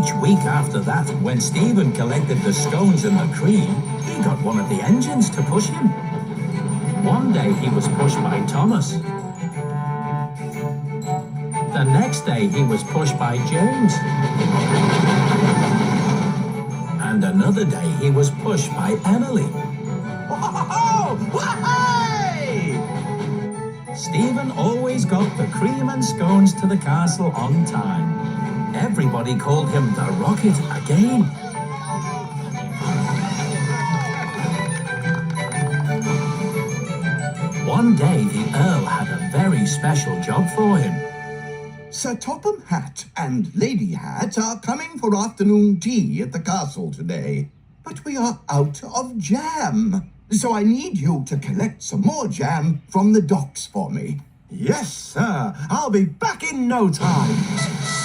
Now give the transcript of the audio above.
Each week after that, when Stephen collected the scones and the cream, he got one of the engines to push him. One day he was pushed by Thomas. The next day he was pushed by James. And another day he was pushed by Emily. Whoa! Wahey! Stephen always got the cream and scones to the castle on time. Everybody called him the Rocket again. One day the Earl had a very special job for him. Sir Topham Hatt and Lady Hatt are coming for afternoon tea at the castle today. But we are out of jam. So I need you to collect some more jam from the docks for me. Yes, sir. I'll be back in no time.